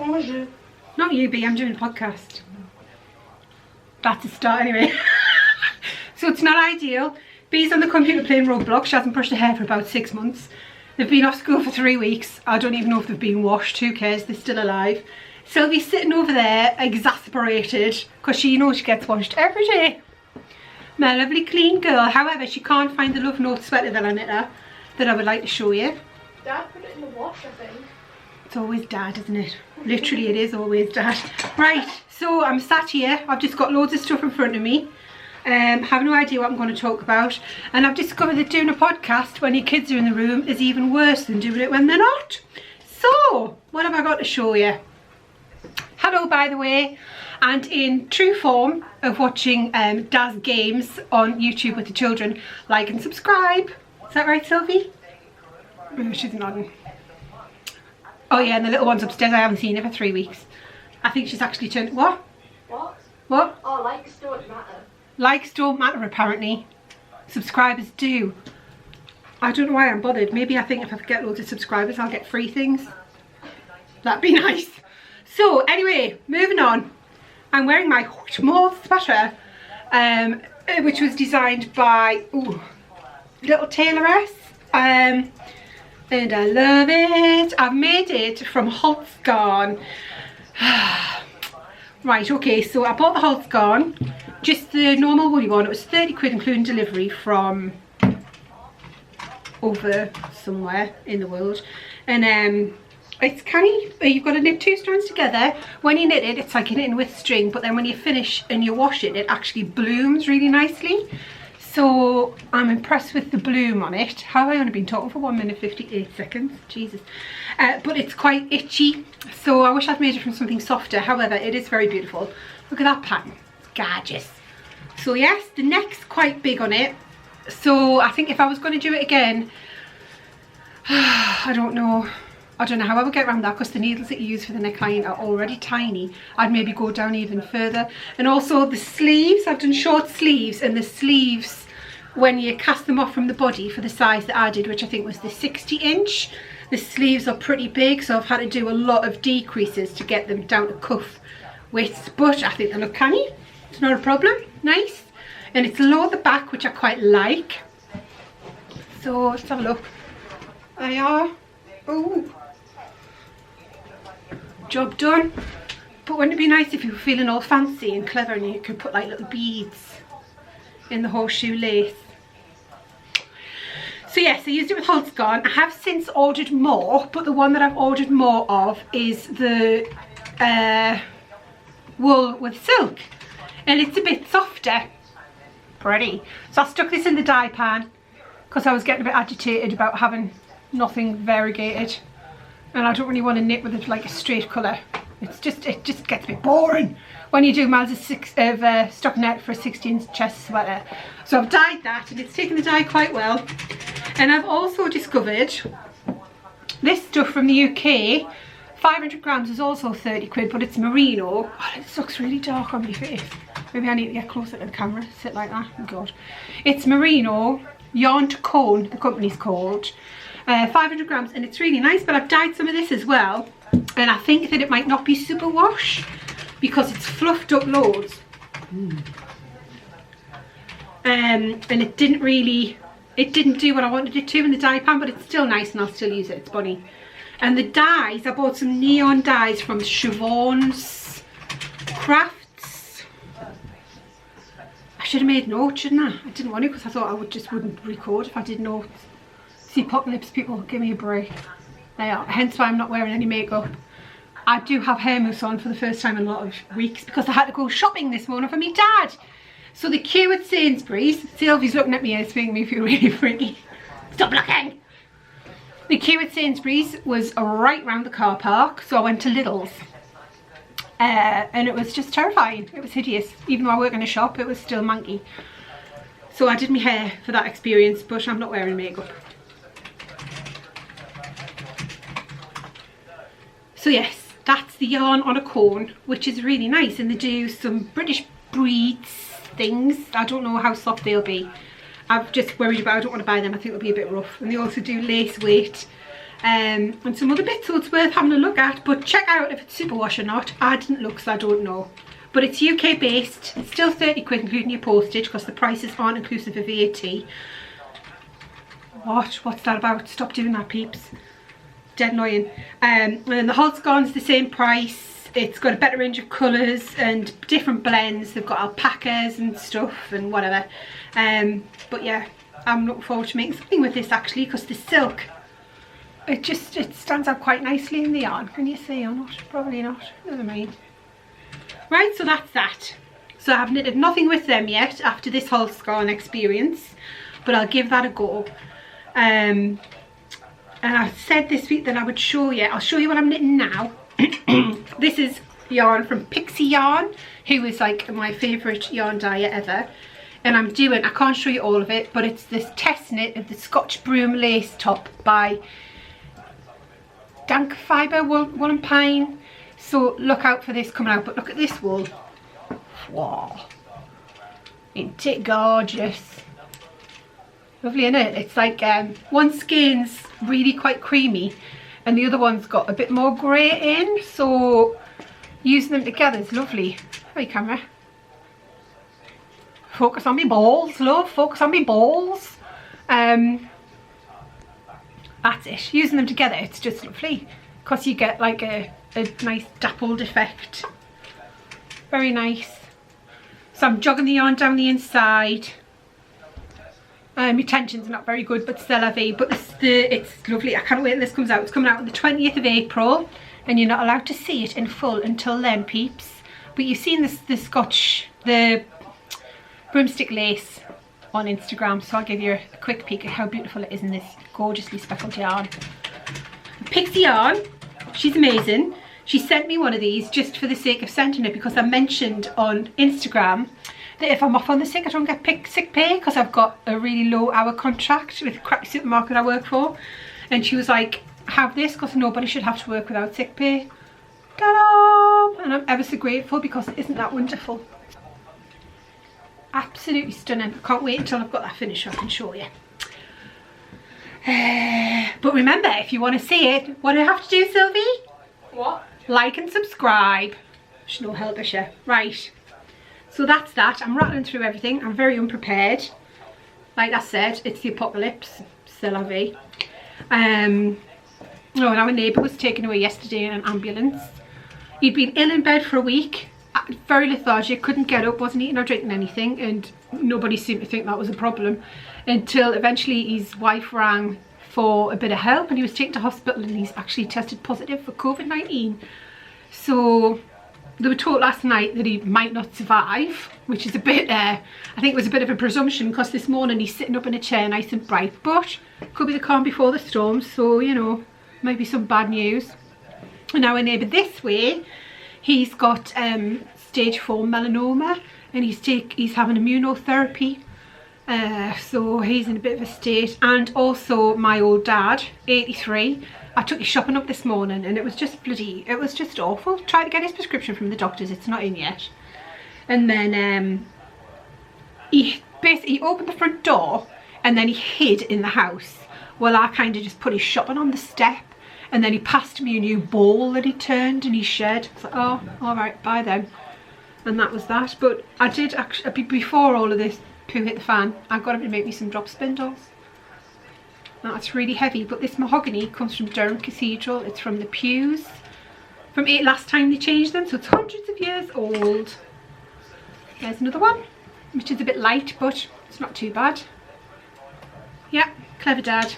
Bonjour. Not you, B, I'm doing a podcast. That's a start anyway. So it's not ideal. B's on the computer playing Roblox. She hasn't brushed her hair for about 6 months. They've been off school for 3 weeks. I don't even know if they've been washed. Who cares? They're still alive. Sylvie's sitting over there, exasperated, because she knows she gets washed every day. My lovely clean girl. However, she can't find the Love Note sweater that I knit her, that I would like to show you. Dad put it in the wash, I think. It's always Dad, isn't it? Literally, it is always Dad. Right, so I'm sat here. I've just got loads of stuff in front of me. Have no idea what I'm going to talk about. And I've discovered that doing a podcast when your kids are in the room is even worse than doing it when they're not. So, what have I got to show you? Hello, by the way. And in true form of watching Daz Games on YouTube with the children, like and subscribe. Is that right, Sylvie? Oh, she's nodding. Oh yeah, and the little one's upstairs. I haven't seen her for 3 weeks. I think she's actually turned... What? What? What? Oh, likes don't matter. Likes don't matter, apparently. Subscribers do. I don't know why I'm bothered. Maybe I think if I get loads of subscribers, I'll get free things. That'd be nice. So, anyway, moving on. I'm wearing my Whitmoor Sweater, which was designed by little tailoress. And I love it. I've made it from Holst Garn. Right, okay, so I bought the Holst Garn, just the normal woolly one. It was 30 quid including delivery from over somewhere in the world. And it's canny. You've got to knit 2 strands together. When you knit it, it's like you're knitting with string, but then when you finish and you wash it, it actually blooms really nicely. So I'm impressed with the bloom on it. How have I only been talking for 1 minute 58 seconds? Jesus. But it's quite itchy, so I wish I'd made it from something softer. However, it is very beautiful. Look at that pattern. It's gorgeous. So yes, the neck's quite big on it. So I think if I was going to do it again, I don't know how I would get around that, because the needles that you use for the neckline are already tiny. I'd maybe go down even further. And also the sleeves, I've done short sleeves, and the sleeves, when you cast them off from the body for the size that I did, which I think was the 60-inch, the sleeves are pretty big, so I've had to do a lot of decreases to get them down to cuff width, but I think they look canny. It's not a problem. Nice. And it's low at the back, which I quite like. So let's have a look. They are. Oh, job done. But wouldn't it be nice if you were feeling all fancy and clever and you could put like little beads in the horseshoe lace? So yes, I used it with Holst Garn. I have since ordered more, but the one that I've ordered more of is the wool with silk, and it's a bit softer. Pretty. So I stuck this in the dye pan because I was getting a bit agitated about having nothing variegated, and I don't really want to knit with it like a straight colour. It just gets a bit boring when you do miles of stockinette for a 16 chest sweater. So I've dyed that, and it's taken the dye quite well. And I've also discovered this stuff from the UK. 500 grams is also 30 quid, but it's merino. Oh, it looks really dark on my face. Maybe I need to get closer to the camera, sit like that. Oh God. It's merino, yarn to cone, the company's called. 500 grams, and it's really nice, but I've dyed some of this as well. And I think that it might not be super wash because it's fluffed up loads. And it didn't do what I wanted it to in the dye pan, but it's still nice and I'll still use it. It's bunny. And the dyes, I bought some neon dyes from Siobhan's Crafts. I should have made notes, shouldn't I? I didn't want to because I thought I wouldn't record if I did notes. See, pop lips, people, give me a break. They are, hence why I'm not wearing any makeup. I do have hair mousse on for the first time in a lot of weeks because I had to go shopping this morning for me dad. So the queue at Sainsbury's, Sylvie's looking at me and it's making me feel really freaky. Stop looking! The queue at Sainsbury's was right round the car park, so I went to Lidl's. And it was just terrifying. It was hideous. Even though I work in a shop, it was still manky. So I did my hair for that experience, but I'm not wearing makeup. So yes, that's the yarn on a cone, which is really nice, and they do some British breeds things. I don't know how soft they'll be. I'm just worried about, I don't want to buy them, I think it'll be a bit rough. And they also do lace weight and some other bits, so it's worth having a look at. But check out if it's superwash or not. I didn't look, so I don't know. But it's UK based. It's still 30 quid including your postage, because the prices aren't inclusive of VAT. What's that about? Stop doing that, peeps. Dead annoying. And then the Holst Garn's the same price. It's got a better range of colours and different blends. They've got alpacas and stuff and whatever. But yeah, I'm looking forward to making something with this actually, because the silk, it stands out quite nicely in the yarn. Can you see or not? Probably not. Never mind. Right, so that's that. So I've knitted nothing with them yet after this Holst Garn experience, but I'll give that a go. And I said this week that I would show you. I'll show you what I'm knitting now. This is yarn from Pixie Yarn, who is like my favourite yarn dyer ever. And I'm doing, I can't show you all of it, but it's this test knit of the Scotch Broom lace top by Floof Fibre, wool and pine. So look out for this coming out. But look at this wool. Wow, ain't it gorgeous? Lovely, isn't it? It's like one skin's really quite creamy and the other one's got a bit more grey in, so using them together is lovely. Hey camera, focus on me balls, love, focus on me balls. That's it. Using them together, it's just lovely because you get like a nice dappled effect. Very nice. So I'm jogging the yarn down the inside. My tension's not very good, but still heavy. But it's lovely. I can't wait till this comes out. It's coming out on the 20th of April, and you're not allowed to see it in full until then, peeps. But you've seen the broomstick lace on Instagram, so I'll give you a quick peek at how beautiful it is in this gorgeously speckled yarn. Pixie Yarn, she's amazing. She sent me one of these just for the sake of sending it, because I mentioned on Instagram that if I'm off on the sick, I don't get sick pay because I've got a really low hour contract with the crappy supermarket I work for. And she was like, have this because nobody should have to work without sick pay. Ta-da! And I'm ever so grateful, because isn't that wonderful? Absolutely stunning. I can't wait until I've got that finished so I can show you. But remember, if you want to see it, what do I have to do, Sylvie? What? Like and subscribe. She's no help, is she? Right. So that's that. I'm rattling through everything. I'm very unprepared. Like I said, it's the apocalypse. C'est la vie. Oh, and our neighbour was taken away yesterday in an ambulance. He'd been ill in bed for a week. Very lethargic, couldn't get up, wasn't eating or drinking anything, and nobody seemed to think that was a problem until eventually his wife rang for a bit of help, and he was taken to hospital, and he's actually tested positive for COVID-19. So they were told last night that he might not survive, which is a bit, I think it was a bit of a presumption, because this morning he's sitting up in a chair nice and bright, but could be the calm before the storm, so you know, maybe some bad news. And our neighbour this way, he's got stage 4 melanoma, and he's having immunotherapy, so he's in a bit of a state. And also my old dad, 83, I took his shopping up this morning, and it was just awful. Tried to get his prescription from the doctors, it's not in yet. And then he basically opened the front door and then he hid in the house while I kind of just put his shopping on the step. And then he passed me a new bowl that he turned in his shed. I was like, oh, all right, bye then. And that was that. But I did actually, before all of this poo hit the fan, I got him to make me some drop spindles. That's really heavy, but this mahogany comes from Durham Cathedral. It's from the pews from last time they changed them, so it's hundreds of years old. There's another one, which is a bit light, but it's not too bad. Yeah, clever dad.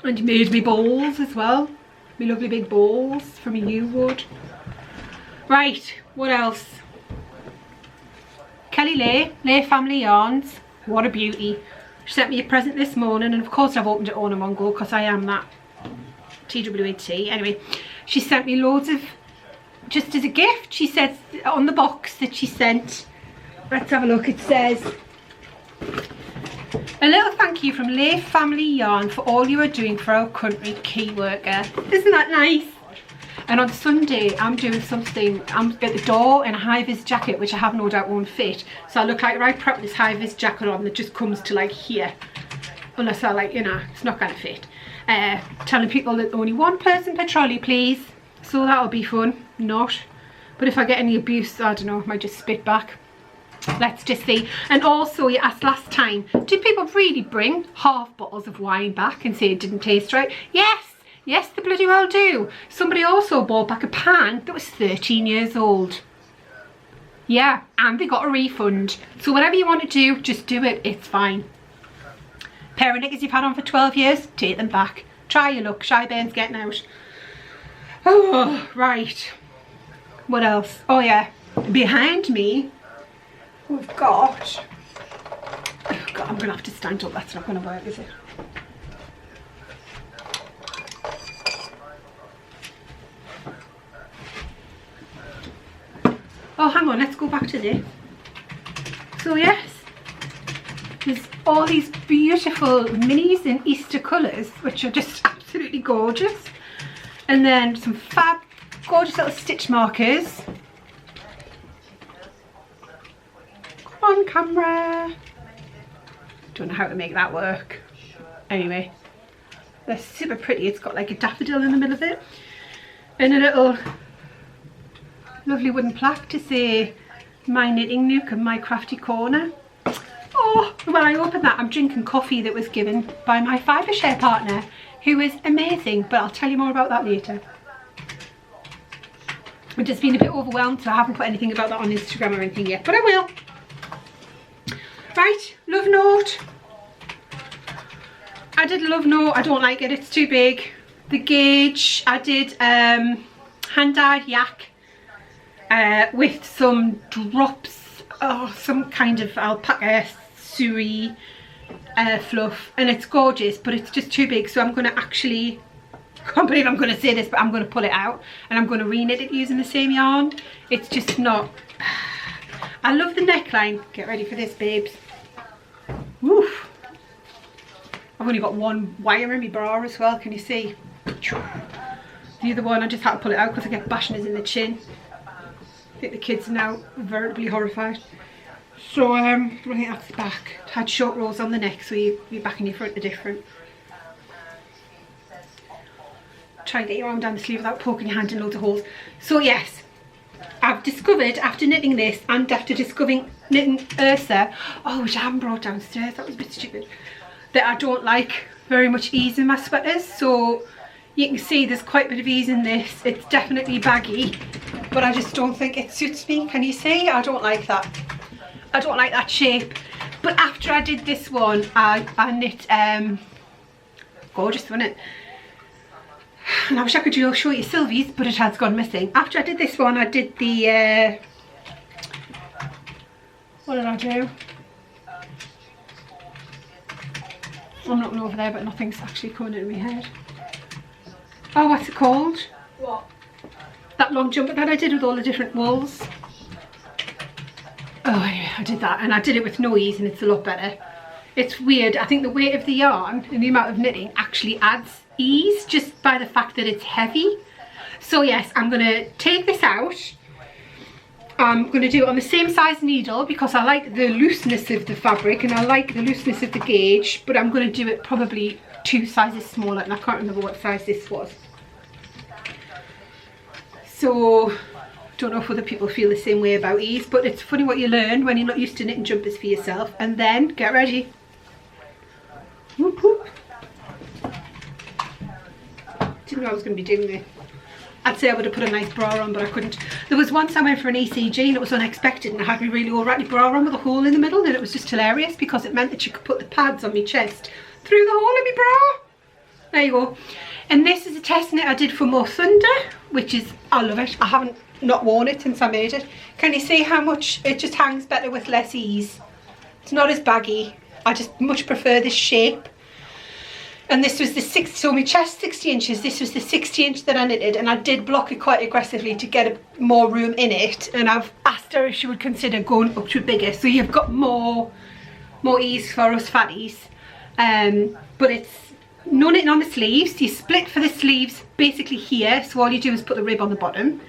And he made me bowls as well. My lovely big bowls from a new wood. Right, what else? Kelly Lay Family Yarns. What a beauty. She sent me a present this morning, and of course I've opened it all in one go because I am that TWAT. Anyway, she sent me loads of, just as a gift, she says on the box that she sent, let's have a look, it says, a little thank you from Lay Family Yarn for all you are doing for our country, key worker. Isn't that nice? And on Sunday I'm doing something, I'm at the door in a high-vis jacket, which I have no doubt won't fit, so I look like right prep with this high-vis jacket on that just comes to like here, unless I like, you know, it's not gonna fit. telling people that only one person per trolley please, so that'll be fun. Not, but if I get any abuse, I don't know, I might just spit back. Let's just see. And also, you asked last time, do people really bring half bottles of wine back and say it didn't taste right? Yes, yes, they bloody well do. Somebody also bought back a pan that was 13 years old. Yeah, and they got a refund. So whatever you want to do, just do it, it's fine. Pair of knickers you've had on for 12 years, take them back. Try your luck, Shybane's getting out. Oh, right. What else? Oh yeah, behind me, we've got, oh God, I'm going to have to stand up, that's not going to work, is it? Oh, hang on, let's go back to this. So yes, there's all these beautiful minis in Easter colours, which are just absolutely gorgeous. And then some fab, gorgeous little stitch markers. Come on, camera. Don't know how to make that work. Anyway, they're super pretty. It's got like a daffodil in the middle of it. And a little lovely wooden plaque to say my knitting nook and my crafty corner. Oh, when I opened that, I'm drinking coffee that was given by my fibre share partner, who is amazing, but I'll tell you more about that later. I've just been a bit overwhelmed, so I haven't put anything about that on Instagram or anything yet, but I will. Right, love note. I did love note, I don't like it, it's too big. The gauge, I did hand-dyed yak with some drops, some kind of alpaca suri fluff, and it's gorgeous, but it's just too big, so I'm going to actually, I can't believe I'm going to say this, but I'm going to pull it out and I'm going to re-knit it using the same yarn. It's just not, I love the neckline. Get ready for this, babes. Woof. I've only got one wire in my bra as well, can you see? The other one I just had to pull it out because I kept bashing it in the chin. I think the kids are now veritably horrified. So I think that's the back. It had short rows on the neck, so your back and your front are different. Try and get your arm down the sleeve without poking your hand in loads of holes. So yes, I've discovered after knitting this and after discovering knitting Ursa, oh, which I haven't brought downstairs, that was a bit stupid, that I don't like very much ease in my sweaters. So you can see there's quite a bit of ease in this. It's definitely baggy, but I just don't think it suits me. Can you see? I don't like that. I don't like that shape. But after I did this one, I knit, gorgeous, wasn't it? And I wish I could show you Sylvie's, but it has gone missing. After I did this one, I did the, what did I do? I'm looking over there, but nothing's actually coming into my head. Oh, what's it called? What? That long jumper that I did with all the different wools. Oh, anyway, I did that, and I did it with no ease, and it's a lot better. It's weird. I think the weight of the yarn and the amount of knitting actually adds ease just by the fact that it's heavy. So yes, I'm going to take this out. I'm going to do it on the same size needle because I like the looseness of the fabric and I like the looseness of the gauge, but I'm going to do it probably 2 sizes smaller, and I can't remember what size this was. So don't know if other people feel the same way about ease, but it's funny what you learn when you're not used to knitting jumpers for yourself. And then get ready. Whoop, whoop. Didn't know I was going to be doing this. I'd say I would have put a nice bra on, but I couldn't. There was once I went for an ECG and it was unexpected, and I had my really old ratty bra on with a hole in the middle, and it was just hilarious because it meant that you could put the pads on my chest through the hole in my bra. There you go. And this is a test knit I did for Morthunda, which is, I love it. I haven't not worn it since I made it. Can you see how much it just hangs better with less ease? It's not as baggy. I just much prefer this shape. And this was the 60, so my chest 60 inches, this was the 60 inch that I knitted, and I did block it quite aggressively to get more room in it, and I've asked her if she would consider going up to bigger, so you've got more ease for us fatties. But it's no knitting on the sleeves. You split for the sleeves basically here, so all you do is put the rib on the bottom,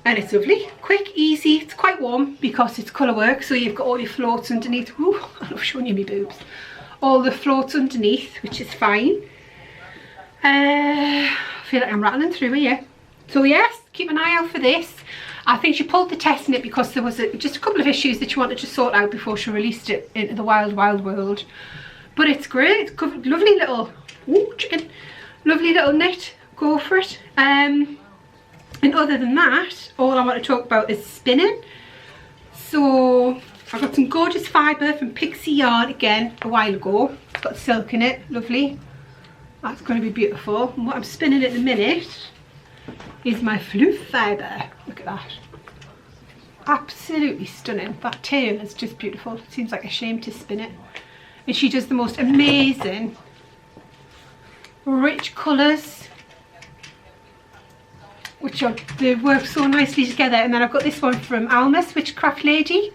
and it's lovely, quick, easy. It's quite warm because it's colour work, so you've got all your floats underneath. Ooh, I love showing you my boobs. All the floats underneath, which is fine. I feel like I'm rattling through here. So yes, keep an eye out for this. I think she pulled the test in it because there was just a couple of issues that she wanted to sort out before she released it into the wild world. But it's great. It's got lovely little, ooh, chicken, lovely little knit. Go for it. And other than that, all I want to talk about is spinning. So I got some gorgeous fibre from Pixie Yarn again a while ago. It's got silk in it, lovely. That's going to be beautiful. And what I'm spinning at the minute is my Floof Fibre. Look at that. Absolutely stunning. That tail is just beautiful. It seems like a shame to spin it. And she does the most amazing rich colours, which are, they work so nicely together. And then I've got this one from Alma's Witchcraft Lady,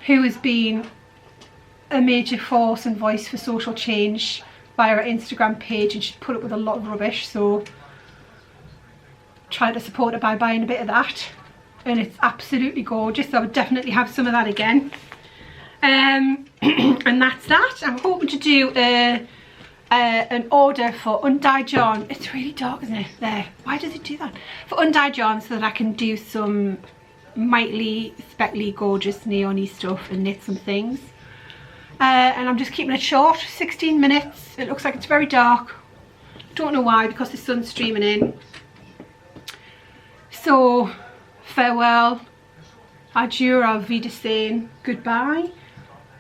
who has been a major force and voice for social change via her Instagram page, and she's put up with a lot of rubbish, so try to support her by buying a bit of that. And it's absolutely gorgeous, so I would definitely have some of that again. And that's that. I'm hoping to do an order for undyed yarn. It's really dark, isn't it? There, why does it do that? For undyed yarn, so that I can do some mightily speckly gorgeous neon-y stuff and knit some things. And I'm just keeping it short, 16 minutes. It looks like it's very dark. Don't know why, because the sun's streaming in. So farewell, adieu, auf Wiedersehen, goodbye.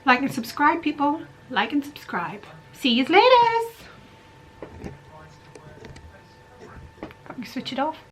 Like and subscribe, people. Like and subscribe. See you later. Let me switch it off.